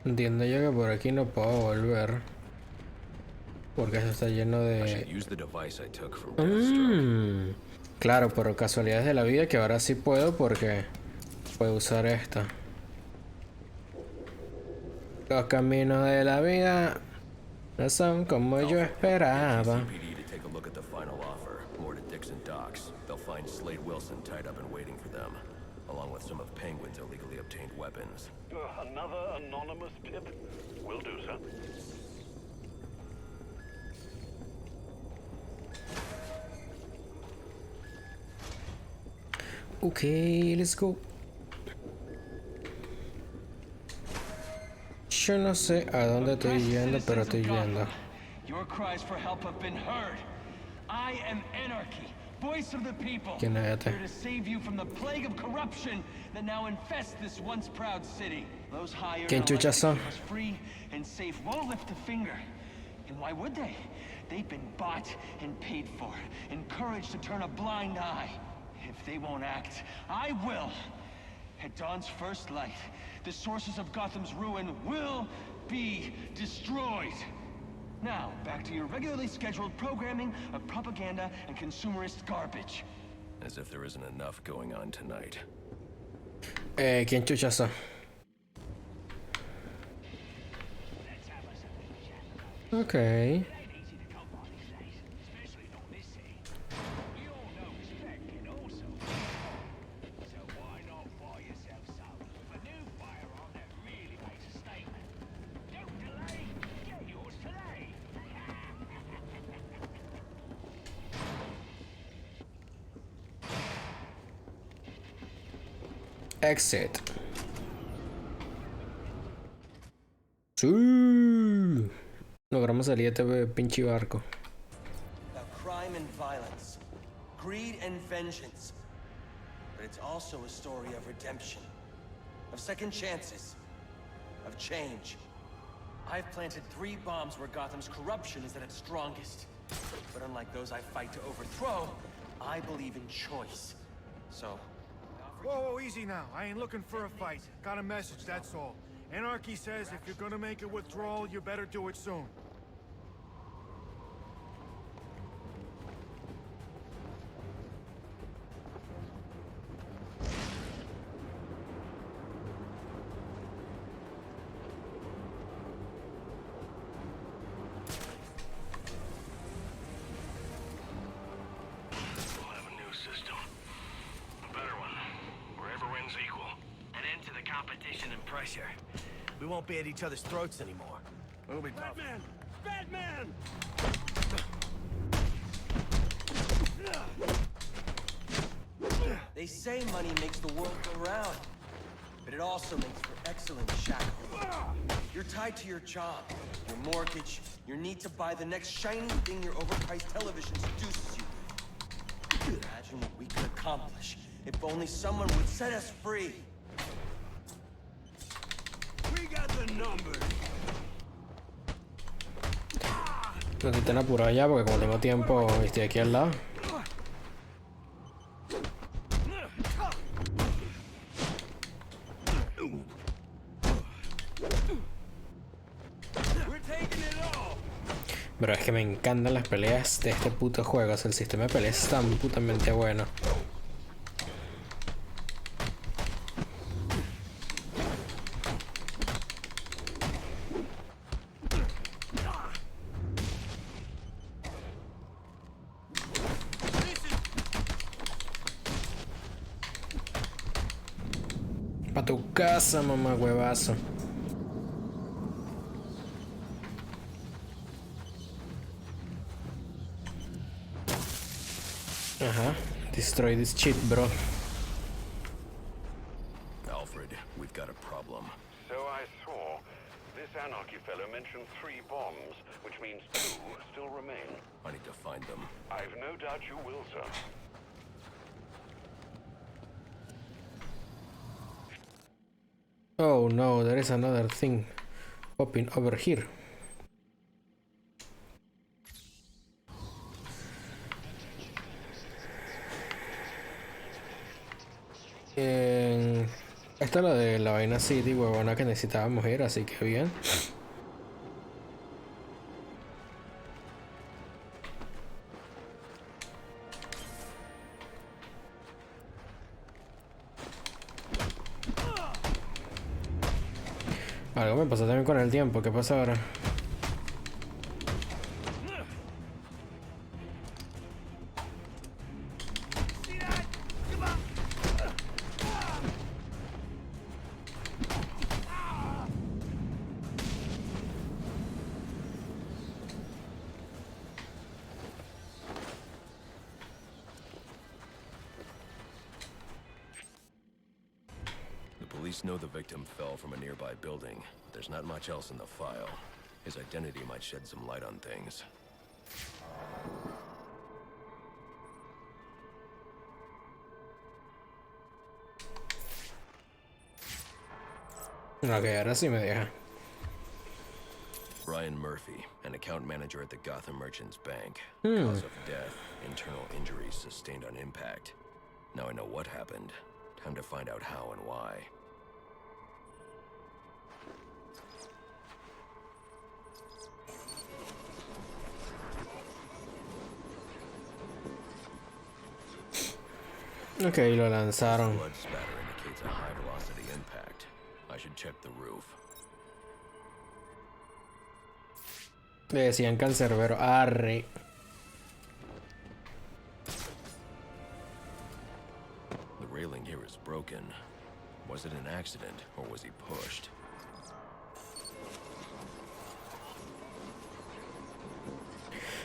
Entiendo yo que por aquí no puedo volver. Porque eso está lleno de... Claro, por casualidades de la vida que ahora sí puedo porque puedo usar esta. Los caminos de la vida no son como yo esperaba. Along with some of Penguin's illegally obtained weapons. Another anonymous tip? Will do, sir. Okay, let's go. Yo no sé a dónde estoy yendo, pero estoy yendo. Your cries for help have been heard. I am Anarchy, voice of the people. ¿Quién es este? Here to save you from the plague of corruption that now infests this once proud city. Those hired ¿Quién chuchas son? us free and safe won't lift a finger. And why would they? They've been bought and paid for, encouraged to turn a blind eye. If they won't act, I will. At dawn's first light, the sources of Gotham's ruin will be destroyed. Now, back to your regularly scheduled programming of propaganda and consumerist garbage. As if there isn't enough going on tonight. ¿Quién chuchas son? Okay. Exit. Sí. Logramos salir de este pinche barco. About crime and violence, greed and vengeance. But it's also a story of redemption, of second chances, of change. I've planted 3 bombs where Gotham's corruption is at its strongest. But unlike those I fight to overthrow, I believe in choice. So... Whoa, easy now. I ain't looking for a fight. Got a message, that's all. Anarchy says if you're gonna make a withdrawal, you better do it soon. Competition and pressure. We won't be at each other's throats anymore. It'll be tough. Batman! Batman! They say money makes the world go round, but it also makes for excellent shackles. You're tied to your job, your mortgage, your need to buy the next shiny thing your overpriced television seduces you with. Imagine what we could accomplish if only someone would set us free. No estoy tan apurado ya porque como tengo tiempo estoy aquí al lado. Pero es que me encantan las peleas de este puto juego. O sea, el sistema de peleas es tan putamente bueno. Pa' tu casa, mamá huevazo. Ajá. Destroy this shit, bro. Alfred, we've got a problem. So I saw. This Anarchy fellow mentioned 3 bombs, which means 2 still remain. I need to find them. I've no doubt you will, sir. Oh no, there is another thing popping over here. Esto es lo de la vaina City, huevona, que necesitábamos ir, así que bien. Algo me pasó también con el tiempo, ¿qué pasa ahora? The police know the victim fell from a nearby building. There's not much else in the file. His identity might shed some light on things. Ok, ahora sí me deja. Brian Murphy, an account manager at the Gotham Merchants Bank. Cause of death, internal injuries sustained on impact. Now I know what happened. Time to find out how and why. Ok, lo lanzaron. Blood spatter indicates a high velocity impact. I should check the roof. Le decían cancerbero. Arre. The railing here is broken. Was it an accident, or was he pushed?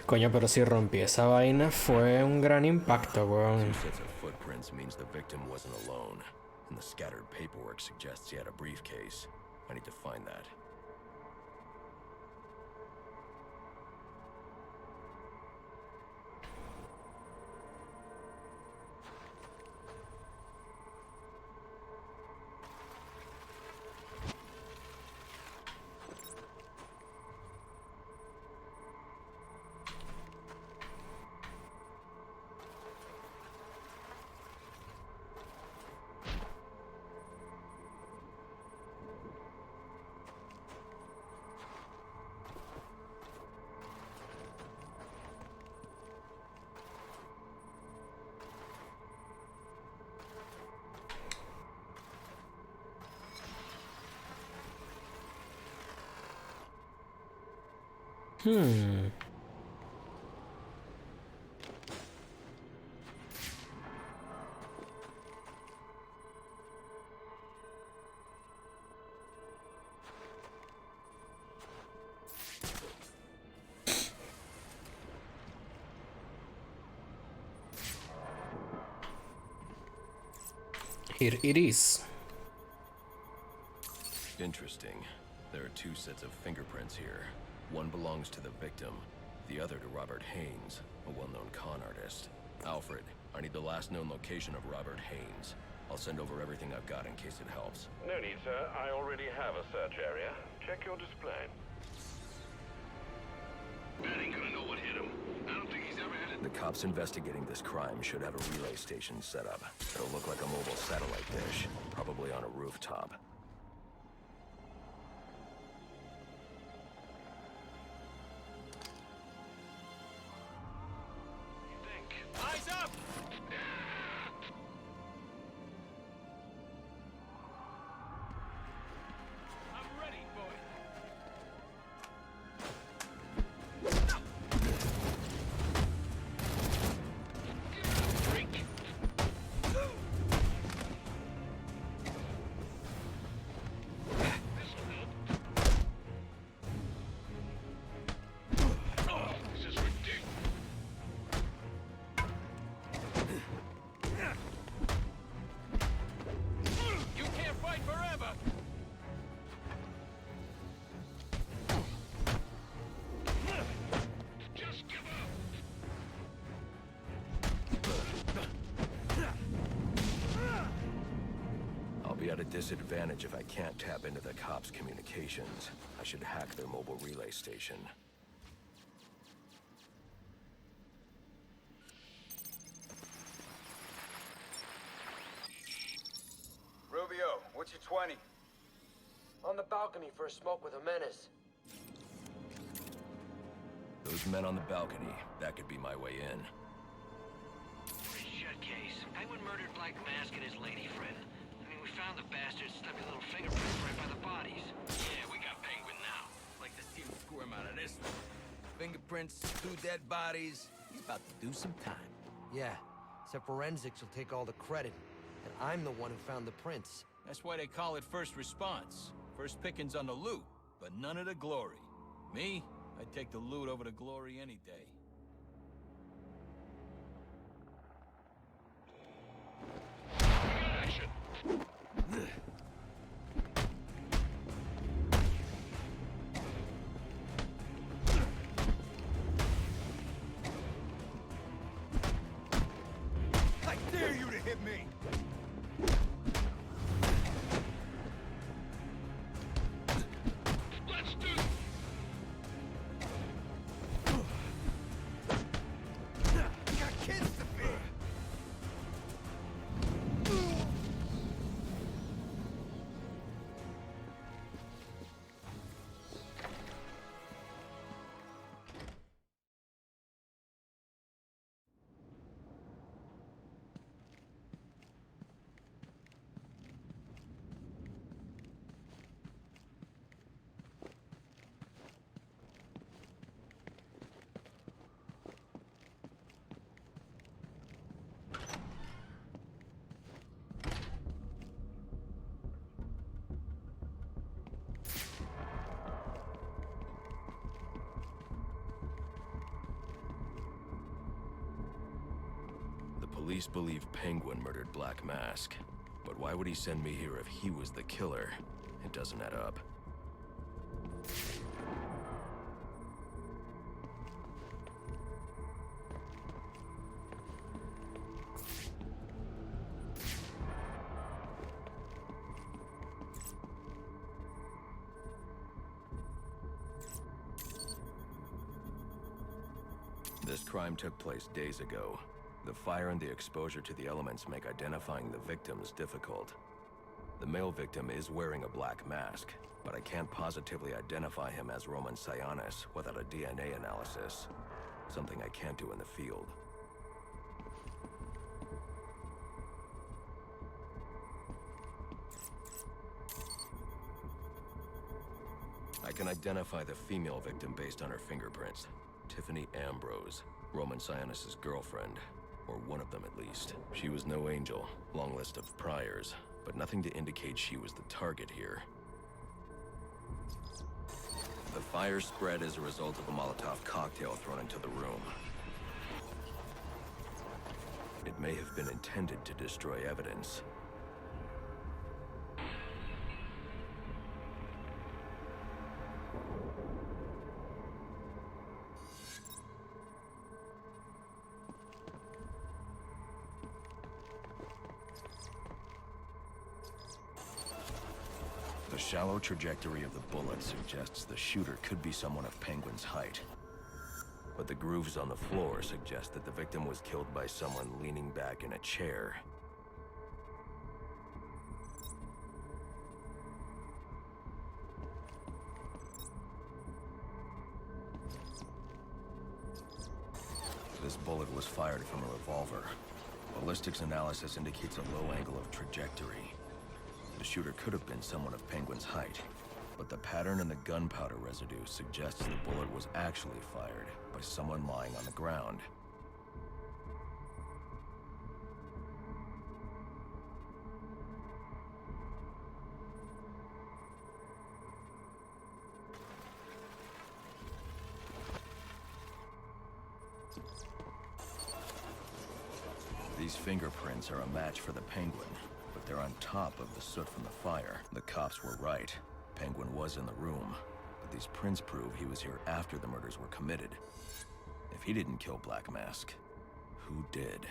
Coño, pero si rompí esa vaina fue un gran impacto, weón. Two sets of footprints means the victim wasn't alone, and the scattered paperwork suggests he had a briefcase. I need to find that. Here it is. Interesting. There are two sets of fingerprints here. One belongs to the victim, the other to Robert Haynes, a well-known con artist. Alfred, I need the last known location of Robert Haynes. I'll send over everything I've got in case it helps. No need, sir. I already have a search area. Check your display. That ain't gonna know what hit him. I don't think he's ever had it. The cops investigating this crime should have a relay station set up. It'll look like a mobile satellite dish, probably on a rooftop. Eyes up! I'm ready, boy. Drink. This'll help. Oh, this is ridiculous. You can't fight forever! Just give up! I'll be at a disadvantage if I can't tap into the cops' communications. I should hack their mobile relay station. Rubio, What's your 20? On the balcony for a smoke with a menace. Those men on the balcony, that could be my way in. Shut case. Penguin murdered Black Mask and his lady friend. I mean, we found the bastard's stubby little fingerprints right by the bodies. Yeah, we got Penguin now. Like to see him squirm out of this one. Fingerprints, 2 dead bodies. He's about to do some time. Yeah, except forensics will take all the credit. And I'm the one who found the prints. That's why they call it first response. First pickings on the loot, but none of the glory. Me, I'd take the loot over the glory any day. Action. I dare you to hit me! Let's do Got kids to feed! Police believe Penguin murdered Black Mask. But why would he send me here if he was the killer? It doesn't add up. This crime took place days ago. The fire and the exposure to the elements make identifying the victims difficult. The male victim is wearing a black mask, but I can't positively identify him as Roman Sionis without a DNA analysis. Something I can't do in the field. I can identify the female victim based on her fingerprints. Tiffany Ambrose, Roman Sionis' girlfriend. Or one of them at least. She was no angel, long list of priors, but nothing to indicate she was the target here. The fire spread as a result of a Molotov cocktail thrown into the room. It may have been intended to destroy evidence. The shallow trajectory of the bullet suggests the shooter could be someone of Penguin's height. But the grooves on the floor suggest that the victim was killed by someone leaning back in a chair. This bullet was fired from a revolver. Ballistics analysis indicates a low angle of trajectory. The shooter could have been someone of Penguin's height, but the pattern in the gunpowder residue suggests the bullet was actually fired by someone lying on the ground. These fingerprints are a match for the Penguin, but they're on top of the soot from the fire. The cops were right. Penguin was in the room, but these prints prove he was here after the murders were committed. If he didn't kill Black Mask, who did?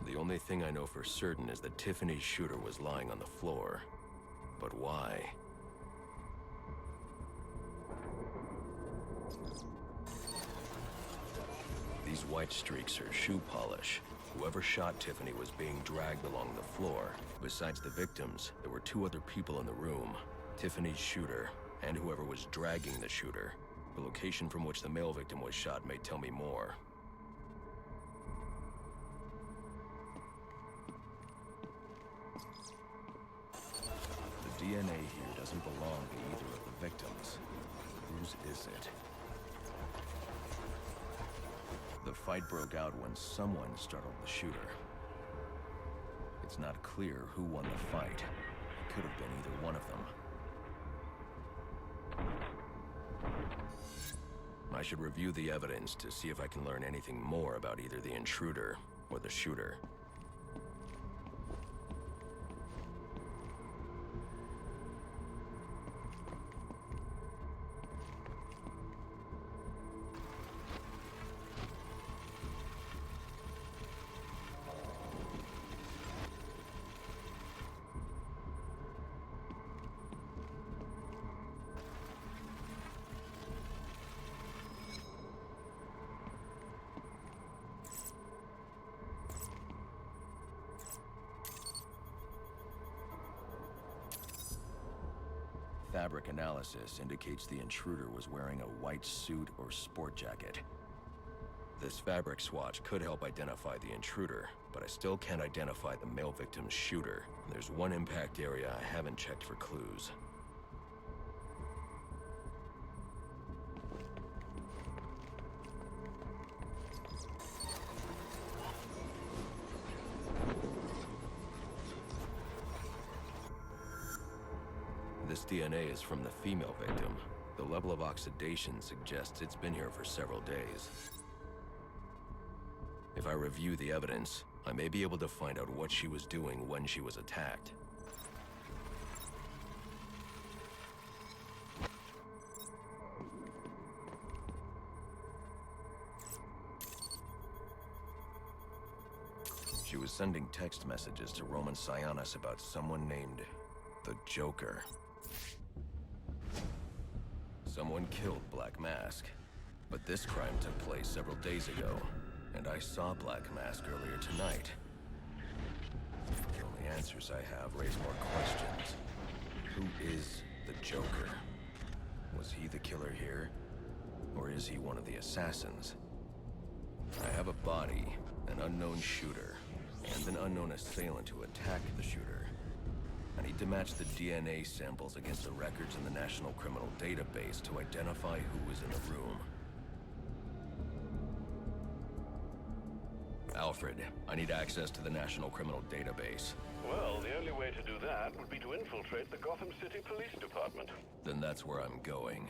The only thing I know for certain is that Tiffany's shooter was lying on the floor. But why? These white streaks are shoe polish. Whoever shot Tiffany was being dragged along the floor. Besides the victims, there were 2 other people in the room. Tiffany's shooter, and whoever was dragging the shooter. The location from which the male victim was shot may tell me more. The DNA here doesn't belong to either of the victims. Whose is it? The fight broke out when someone startled the shooter. It's not clear who won the fight. It could have been either one of them. I should review the evidence to see if I can learn anything more about either the intruder or the shooter. Fabric analysis indicates the intruder was wearing a white suit or sport jacket. This fabric swatch could help identify the intruder, but I still can't identify the male victim's shooter. There's one impact area I haven't checked for clues. This DNA is from the female victim. The level of oxidation suggests it's been here for several days. If I review the evidence, I may be able to find out what she was doing when she was attacked. She was sending text messages to Roman Sionis about someone named the Joker. Someone killed Black Mask, but this crime took place several days ago, and I saw Black Mask earlier tonight. The only answers I have raise more questions. Who is the Joker? Was he the killer here, or is he one of the assassins? I have a body, an unknown shooter, and an unknown assailant who attacked the shooter. I need to match the DNA samples against the records in the National Criminal Database to identify who was in the room. Alfred, I need access to the National Criminal Database. Well, the only way to do that would be to infiltrate the Gotham City Police Department. Then that's where I'm going.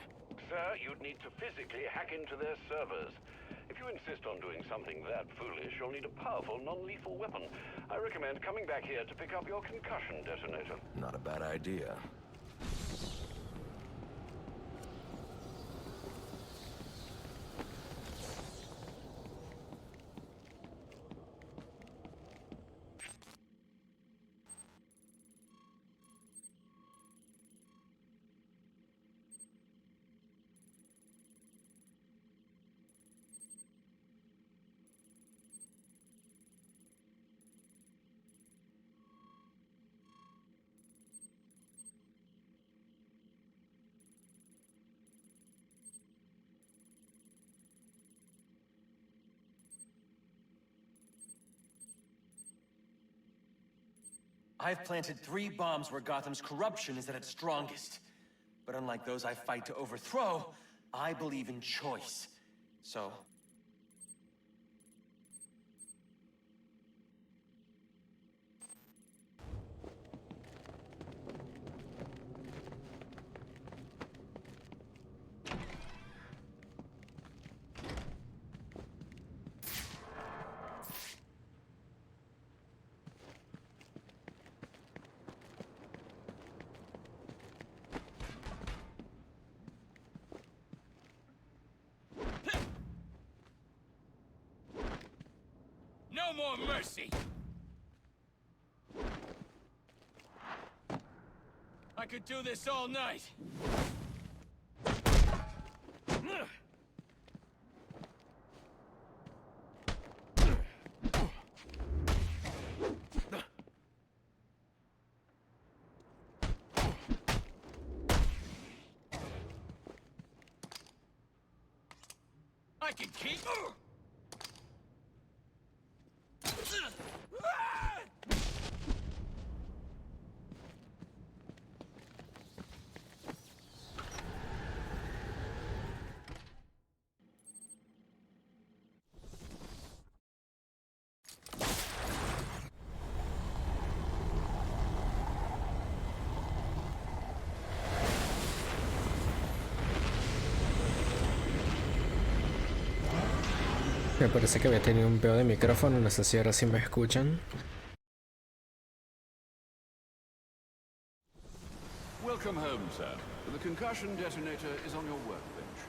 Sir, you'd need to physically hack into their servers. If you insist on doing something that foolish, you'll need a powerful, non-lethal weapon. I recommend coming back here to pick up your concussion detonator. Not a bad idea. I've planted 3 bombs where Gotham's corruption is at its strongest. But unlike those I fight to overthrow, I believe in choice. So... No more mercy! I could do this all night. can keep. Me parece que había tenido un peo de micrófono, no sé si ahora sí me escuchan. Welcome home, sir. The concussion detonator is on your workbench.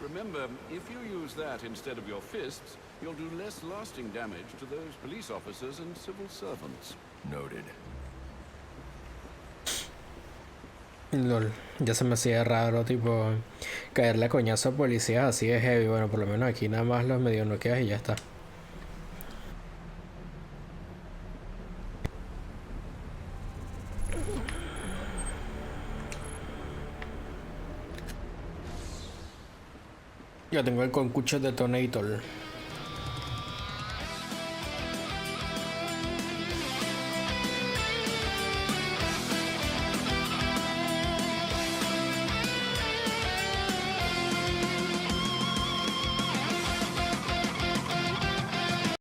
Remember, if you use that instead of your fists, you'll do less lasting damage to those police officers and civil servants. Noted. Lol, ya se me hacía raro, tipo, caerle a coñazo a policías así de heavy. Bueno, por lo menos aquí nada más los medio noqueas y ya está. Ya tengo el concucho detonator.